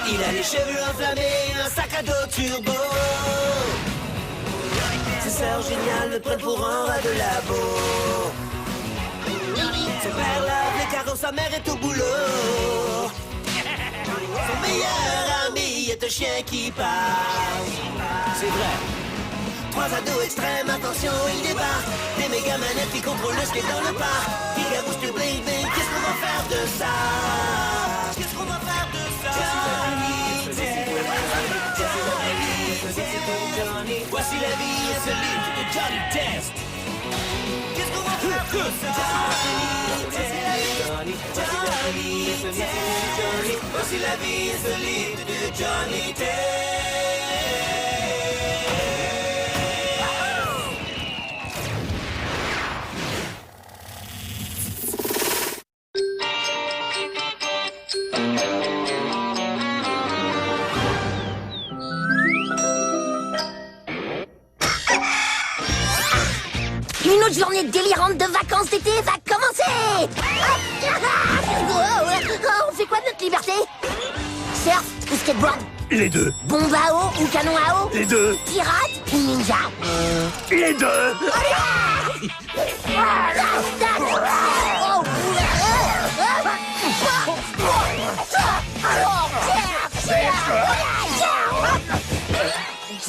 Il a les cheveux enflammés, un sac à dos turbo. Ses sœurs géniales le prennent pour un rat de labo. Son père lave les carreaux, sa mère est au boulot. Son meilleur ami est un chien qui parle. C'est vrai. Trois ados extrêmes, attention, ils débarquent. Des méga manettes qui contrôlent le skate dans le parc. Giga boost de bling bling, qu'est-ce qu'on va faire de ça? Qu'est-ce qu'on va faire de ça? Voici la vie et ce livre de Johnny Test. Qu'est-ce qu'on va faire de ça? Voici la vie et ce livre de Johnny Test. Une autre journée délirante de vacances d'été va commencer. On fait quoi de notre liberté? Surf ou skateboard? Les deux. Bombe à eau ou canon à eau? Les deux. Pirate ou ninja? Les deux.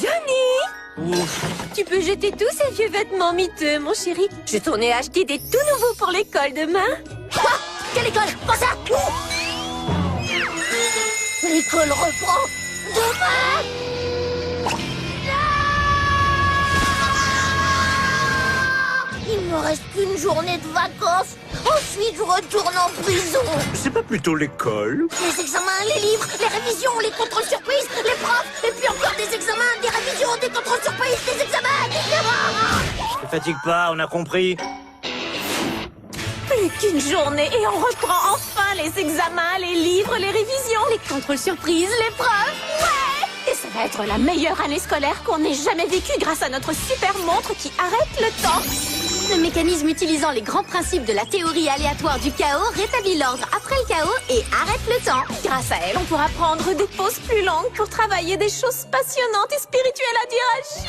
Johnny! Tu peux jeter tous ces vieux vêtements miteux, mon chéri. Je tournais acheter des tout nouveaux pour l'école demain. Quoi? Quelle école? Pas ça? L'école reprend demain. Il me reste qu'une journée de vacances. Ensuite, je retourne en prison. C'est pas plutôt l'école? Les examens, les livres, les révisions, les contrôles surprises, les profs, et puis encore des examens, des révisions, des contrôles surprises, des examens, des examens. Ne fatigue pas, on a compris. Plus qu'une journée et on reprend enfin les examens, les livres, les révisions, les contrôles surprises, les preuves. Ouais! Et ça va être la meilleure année scolaire qu'on ait jamais vécue grâce à notre super montre qui arrête le temps. Le mécanisme utilisant les grands principes de la théorie aléatoire du chaos rétablit l'ordre après le chaos et arrête le temps. Grâce à elle, on pourra prendre des pauses plus longues pour travailler des choses passionnantes et spirituelles à dire Achille.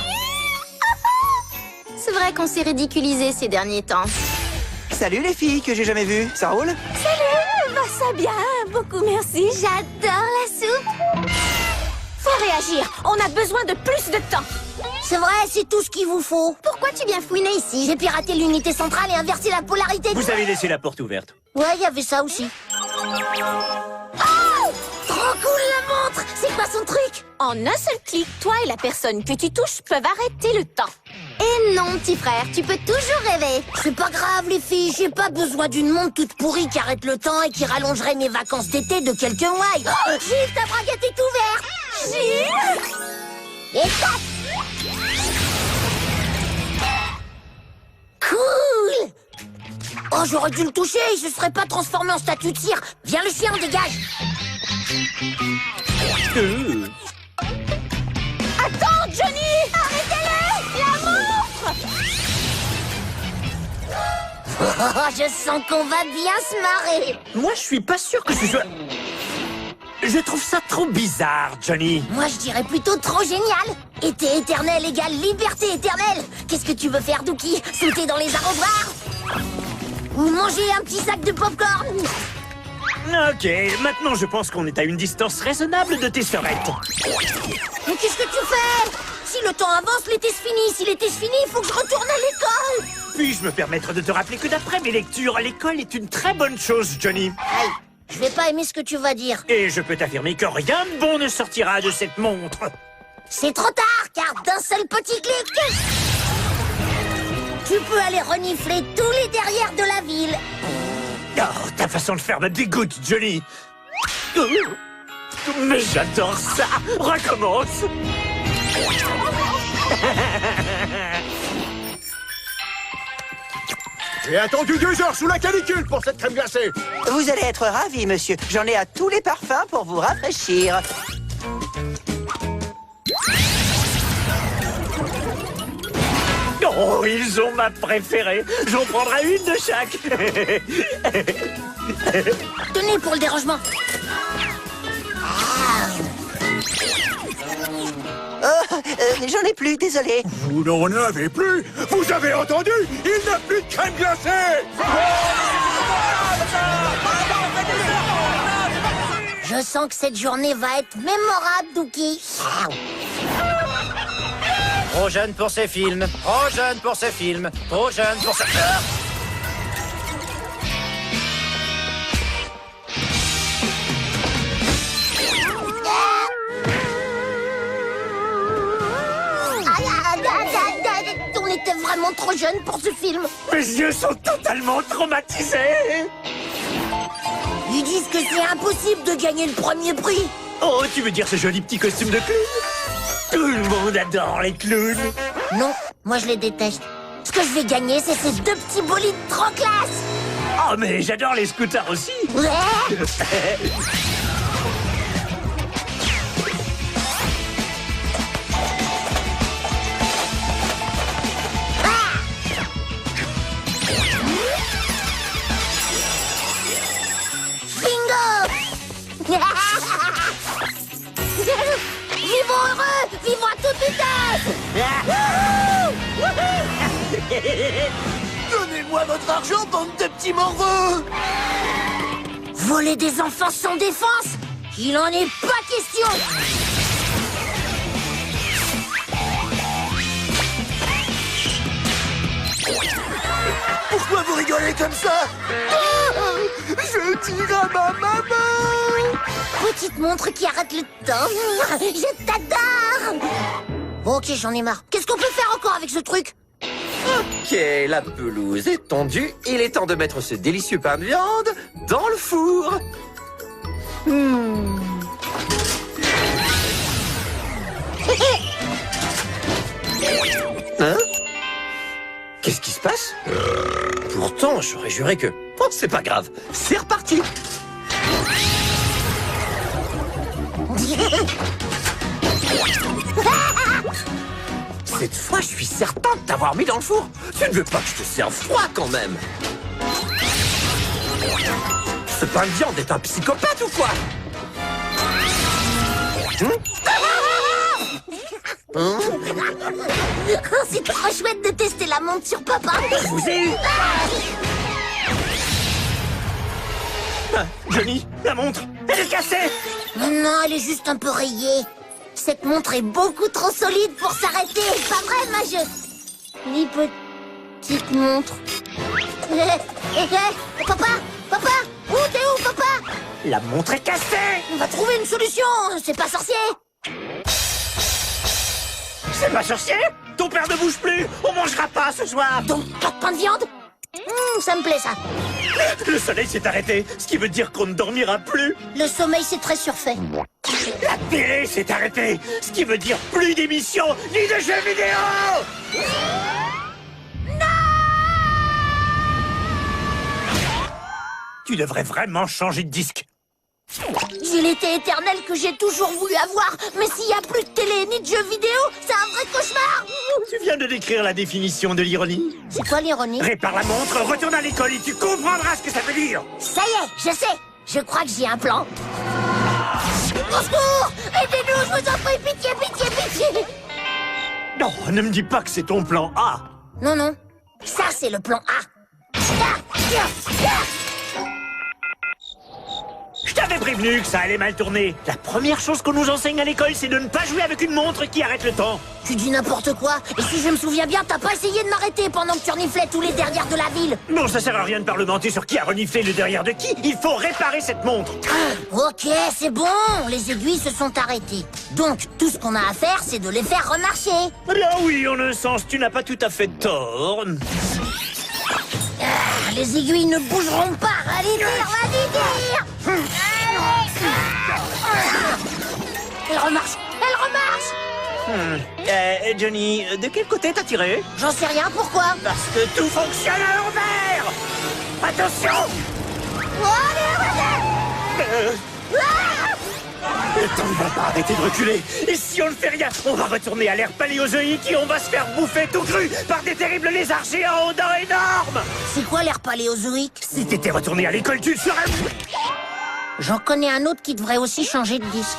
C'est vrai qu'on s'est ridiculisé ces derniers temps. Salut les filles que j'ai jamais vues, ça roule? Salut, va ça bien, beaucoup merci. J'adore la soupe. Faut réagir, on a besoin de plus de temps. C'est vrai, c'est tout ce qu'il vous faut. Pourquoi tu viens fouiner ici? J'ai piraté l'unité centrale et inversé la polarité. Vous avez laissé la porte ouverte. Ouais, il y avait ça aussi. Oh! Trop cool la montre! C'est quoi son truc? En un seul clic, toi et la personne que tu touches peuvent arrêter le temps. Et non, petit frère, tu peux toujours rêver. C'est pas grave les filles, j'ai pas besoin d'une montre toute pourrie qui arrête le temps et qui rallongerait mes vacances d'été de quelques mois. Oh, Gilles, ta braguette est ouverte! Gilles! Et tac! Cool! Oh, j'aurais dû le toucher, il se serait pas transformé en statue de cire. Viens le chien, dégage! Attends, Johnny! Arrêtez-le! La montre! Oh, je sens qu'on va bien se marrer. Moi, je suis pas sûr que ce soit... Je trouve ça trop bizarre, Johnny. Moi, je dirais plutôt trop génial. Été éternel égale liberté éternelle. Qu'est-ce que tu veux faire, Dookie? Sauter dans les arrosoirs? Ou manger un petit sac de popcorn? Ok, maintenant je pense qu'on est à une distance raisonnable de tes sœurettes. Mais qu'est-ce que tu fais? Si le temps avance, l'été se finit. Si l'été se finit, il faut que je retourne à l'école. Puis-je me permettre de te rappeler que d'après mes lectures, l'école est une très bonne chose, Johnny. Hey, je vais pas aimer ce que tu vas dire. Et je peux t'affirmer que rien de bon ne sortira de cette montre. C'est trop tard, car d'un seul petit clic, tu peux aller renifler tous les derrières de la ville. Oh, ta façon de faire me dégoûte, Johnny. Mais j'adore ça. Recommence. J'ai attendu 2 heures sous la canicule pour cette crème glacée. Vous allez être ravi, monsieur. J'en ai à tous les parfums pour vous rafraîchir. Oh, ils ont ma préférée. J'en prendrai une de chaque. Tenez pour le dérangement. Ah, J'en ai plus, désolé. Vous n'en avez plus. Vous avez entendu? Il n'a plus de crème glacée. Je sens que cette journée va être mémorable, Dookie. Trop jeune pour ces films. Trop jeune pour ces films. Trop jeune pour ces... On était vraiment trop jeunes pour ce film. Mes yeux sont totalement traumatisés. Ils disent que c'est impossible de gagner le premier prix. Oh, tu veux dire ce joli petit costume de clown? Tout le monde adore les clowns. Non, moi je les déteste. Ce que je vais gagner, c'est ces deux petits bolides trop classe. Oh, mais j'adore les scooters aussi. Ouais. Vivons heureux! Vivons à toute vitesse! Donnez-moi votre argent, bande de petits morveux. Voler des enfants sans défense? Il en est pas question! Pourquoi vous rigolez comme ça? Je tire à ma maman. Petite montre qui arrête le temps. Je t'adore! Ok, j'en ai marre. Qu'est-ce qu'on peut faire encore avec ce truc? Ok, la pelouse est tendue. Il est temps de mettre ce délicieux pain de viande dans le four. Hein? Qu'est-ce qui se passe? Pourtant, j'aurais juré que... Oh, c'est pas grave. C'est reparti. Cette fois, je suis certain de t'avoir mis dans le four. Tu ne veux pas que je te serve froid, quand même. Ce pain de viande est un psychopathe ou quoi? C'est trop chouette de tester la montre sur papa. Je vous ai eu. Ah, Johnny, la montre, elle est cassée. Non, elle est juste un peu rayée. Cette montre est beaucoup trop solide pour s'arrêter. Pas vrai, Majeur? Les petites montres. Papa? Papa? Où t'es où, papa? La montre est cassée. On va trouver une solution. C'est pas sorcier. C'est pas sorcier. Ton père ne bouge plus. On mangera pas ce soir. Donc, pas de pain de viande? Ça me plaît, ça. Le soleil s'est arrêté, ce qui veut dire qu'on ne dormira plus. Le sommeil, c'est très surfait. La télé s'est arrêtée, ce qui veut dire plus d'émissions ni de jeux vidéo. Tu devrais vraiment changer de disque. J'ai l'été éternel que j'ai toujours voulu avoir. Mais s'il n'y a plus de télé ni de jeux vidéo, c'est un vrai cauchemar. Tu viens de décrire la définition de l'ironie. C'est quoi l'ironie? Répare la montre, retourne à l'école et tu comprendras ce que ça veut dire. Ça y est, je sais. Je crois que j'ai un plan. Au secours! Aidez-nous, je vous en prie, pitié, pitié, pitié! Non, ne me dis pas que c'est ton plan A. Non, non. Ça, c'est le plan A. Je t'avais prévenu que ça allait mal tourner. La première chose qu'on nous enseigne à l'école, c'est de ne pas jouer avec une montre qui arrête le temps. Tu dis n'importe quoi. Et si je me souviens bien, t'as pas essayé de m'arrêter pendant que tu reniflais tous les derrière de la ville. Non, ça sert à rien de parlementer sur qui a reniflé le derrière de qui. Il faut réparer cette montre. Ok, c'est bon. Les aiguilles se sont arrêtées. Donc, tout ce qu'on a à faire, c'est de les faire remarcher. Là oui, en un sens, tu n'as pas tout à fait tort. Les aiguilles ne bougeront pas. Allez dire, allez dire. Elle remarche. Elle remarche. Johnny, de quel côté t'as tiré? J'en sais rien, pourquoi? Parce que tout fonctionne à l'envers. Attention. Le temps ne va pas arrêter de reculer. Et si on ne fait rien, on va retourner à l'ère paléozoïque et on va se faire bouffer tout cru par des terribles lézards géants aux dents énormes. C'est quoi l'ère paléozoïque? Si t'étais retourné à l'école, tu le serais... J'en connais un autre qui devrait aussi changer de disque.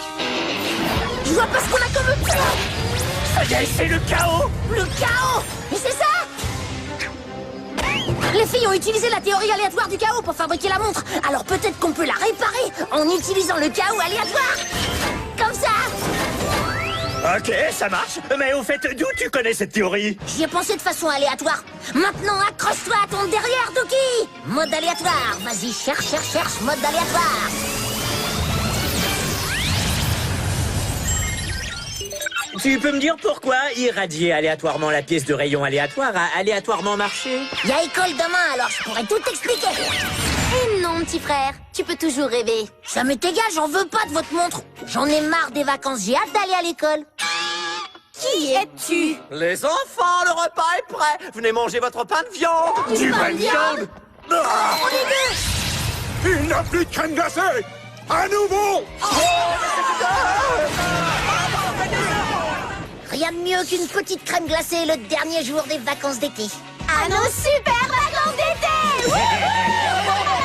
Je vois pas ce qu'on a comme option. Ça y est, c'est le chaos. Le chaos. Mais c'est ça. Les filles ont utilisé la théorie aléatoire du chaos pour fabriquer la montre. Alors peut-être qu'on peut la réparer en utilisant le chaos aléatoire. Comme ça. Ok, ça marche. Mais au fait, d'où tu connais cette théorie? J'y ai pensé de façon aléatoire. Maintenant, accroche-toi à ton derrière, Dookie. Mode aléatoire. Vas-y, cherche, mode aléatoire. Tu peux me dire pourquoi irradier aléatoirement la pièce de rayon aléatoire a aléatoirement marché? Y a école demain, alors je pourrais tout t'expliquer. Et non, petit frère, tu peux toujours rêver. Ça m'est égal, j'en veux pas de votre montre. J'en ai marre des vacances, j'ai hâte d'aller à l'école. Qui es-tu? Les enfants, le repas est prêt. Venez manger votre pain de viande. Du pain de viande. Ah, On est deux. il n'a plus de crème glacée. À nouveau. Rien de mieux qu'une petite crème glacée le dernier jour des vacances d'été. À nos super vacances d'été! Wouhou!